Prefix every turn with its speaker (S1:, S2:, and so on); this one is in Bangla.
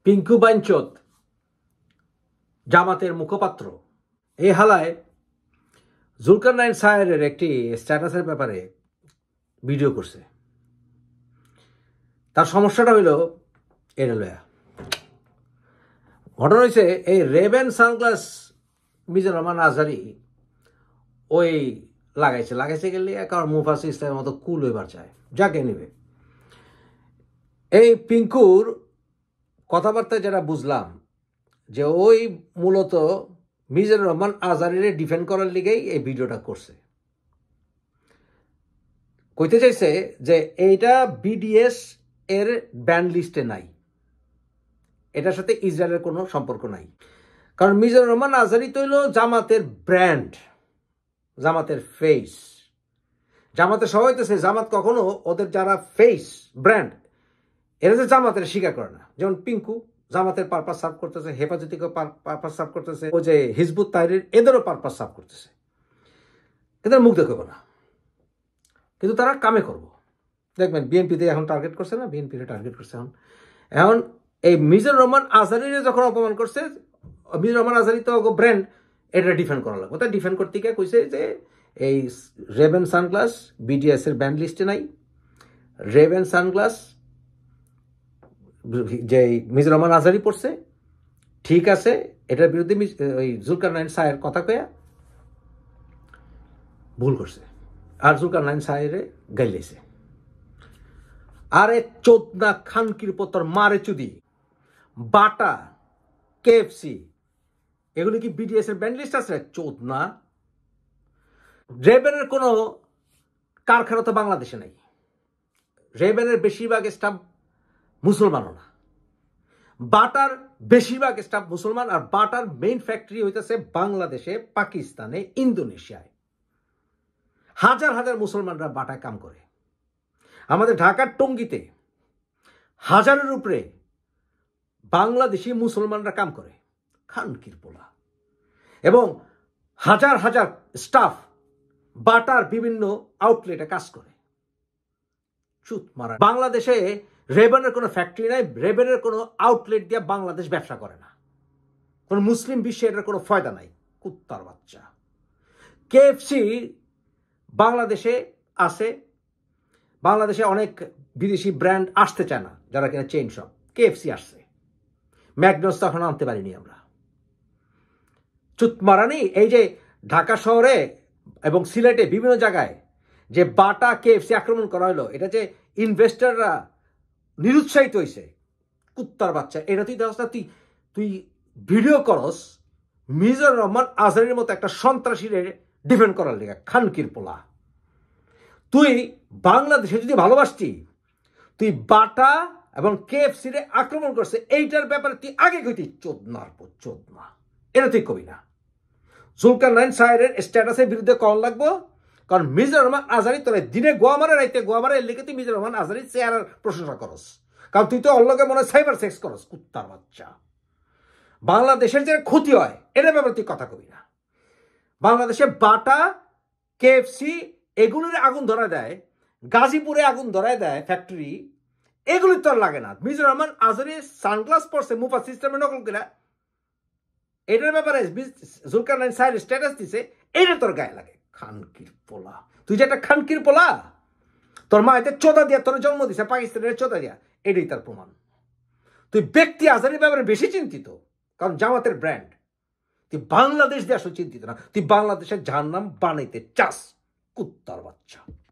S1: পিঙ্কু বাইনচোদ জামাতের মুখপাত্র এই হালায় জুলকারনাইন সায়েরের একটি স্ট্যাটাসের ব্যাপারে ভিডিও করছে। তার সমস্যাটা হইল এটা লয়া ঘটনা হয়েছে, এই রেবেন সানগ্লাস মিজানুর রহমান আজহারি ওই লাগাইছে গেলে কারণ মুফাসি ইসলামের মতো কুল হইবার চায়, যাকে নিবে। এই পিঙ্কুর কথাবার্তায় যেটা বুঝলাম যে ওই মূলত মিজানুর রহমান আজহারিরে ডিফেন্ড করার লিগেই এই ভিডিওটা করছে। কইতে চাইছে যে এইটা বিডিএস এর ব্যান লিস্টে নাই, এটার সাথে ইসরায়েলের কোনো সম্পর্ক নাই। কারণ মিজানুর রহমান আজহারি তো হইল জামাতের ব্র্যান্ড, জামাতের ফেস। জামাতের সবাই তো জামাত কখনো ওদের যারা ফেস ব্র্যান্ড এরা যে জামাতের স্বীকার করে না। যেমন পিঙ্কু জামাতের পারপাস সার্ভ করতেছে, হেফাজতিকেও পারপাস সার্ভ করতেছে, ও যে হিজবুত তাহরির এদেরও পারপাস সার্ভ করতেছে। এদের মুখ দেখব না, কিন্তু তারা কামে করব। দেখবেন বিএনপিতে এখন টার্গেট করছে না, বিএনপিতে টার্গেট করছে। এখন এই মিজানুর রহমান আজহারিরে যখন অপমান করছে, মিজানুর রহমান আজহারি তো ব্র্যান্ড, এটা ডিফেন্ড করা লাগবে। তাই ডিফেন্ড করতে গিয়ে কইছে যে এই রেবেন সানগ্লাস বিডিএস এর ব্যান্ড লিস্টে নাই। রেবেন সানগ্লাস যে মিজানুর রহমান আজহারি পড়ছে ঠিক আছে, এটার বিরুদ্ধে ওই জুলকারনাইন সায়ের কথা কয়া ভুল করছে, আর জুলকারনাইন সায়েরে গাইলেছে। আরে চোদনা খানকির পতর মারে চুদি বাটা কেএফসি এগুলি কি বিডিএস এর ব্যান্ড লিস্ট আছে? চোদনা। রেবেনের কোনো কারখানা তো বাংলাদেশে নাই। রেবেনের বেশিরভাগ স্টাফ মুসলমানও না, বাটার বেশিরভাগ স্টাফ মুসলমান। আর বাটার মেইন ফ্যাক্টরি হইতেছে বাংলাদেশে, পাকিস্তানে, ইন্দোনেশিয়ায়। হাজার হাজার মুসলমানরা বাটায় কাম করে। আমাদের ঢাকার টঙ্গীতে হাজারের উপরে বাংলাদেশি মুসলমানরা কাম করে, খানকির পোলা। এবং হাজার হাজার স্টাফ বাটার বিভিন্ন আউটলেটে কাজ করে। চুত মারা। বাংলাদেশে রেবেনের কোনো ফ্যাক্টরি নাই, রেবেনের কোনো আউটলেট দিয়ে বাংলাদেশ ব্যবসা করে না। কোনো মুসলিম বিশ্বে এটার কোনো ফয়দা নাই, কুত্তার বাচ্চা। কেএফসি বাংলাদেশে আছে, বাংলাদেশে অনেক বিদেশি ব্র্যান্ড আসতে চায় না, যারা কিনা চেইন শপ। কেএফসি আসছে, ম্যাকডোনাল্ডস তো এখন আনতে পারিনি আমরা। চুত মারানি। এই যে ঢাকা শহরে এবং সিলেটে বিভিন্ন জায়গায় যে বাটা কেএফসি আক্রমণ করা হলো, এটা যে ইনভেস্টররা নিরুৎসাহিত হয়েছে, কুত্তার বাচ্চা। এটা তুই দেখ না, তুই ভিডিও করস মিজানুর রহমান আজহারির মতো একটা সন্ত্রাসীরে ডিফেন্ড করার লেগে, খানকির পোলা। তুই বাংলাদেশে যদি ভালোবাসতি, তুই বাটা এবং কেএফসি রে আক্রমণ করছে, এইটার ব্যাপারে তুই আগে কইতি চোদনার পর চোদনা। এটা তুই কবি না। জুলকারনাইন সায়েরের স্ট্যাটাসের বিরুদ্ধে কল লাগবো, কারণ মিজানুর রহমান আজহারি তোর দিনে গোয়া মারে, রাইতে গোয়া মারে, এর লিখে তুই মিজানুর রহমান আজহারি চেহারার প্রশংসা করস। কারণ তুই তো অল্লকে মনে হয় সাইবার সেক্স করস, কুত্তার বাচ্চা। বাংলাদেশের যে ক্ষতি হয় এটার ব্যাপারে তুই কথা কবি না। বাংলাদেশে বাটা কেএফসি এগুলির আগুন ধরা দেয়, গাজীপুরে আগুন ধরায় দেয় ফ্যাক্টরি, এগুলি তোর লাগে না। মিজানুর রহমান আজহারি সানগ্লাস পরছে মুফা সিস্টেমে নকল করে, এটার ব্যাপারে জুলকারনাইন সায়ের স্ট্যাটাস দিছে, এটা তোর গায়ে লাগে। খানকির পোলা, তুই যে একটা খানকির পোলা, তোর মা এতে চোদা দিয়া তোর জন্ম দিছে, পাকিস্তানের চোদা দিয়া, এটাই তার প্রমাণ। তুই ব্যক্তি আজহারির ব্যাপারে বেশি চিন্তিত, কারণ জামাতের ব্র্যান্ড। তুই বাংলাদেশ দিয়ে আসলে চিন্তিত না, তুই বাংলাদেশের জাহান্নাম বানাইতে চাস, কুত্তার বাচ্চা।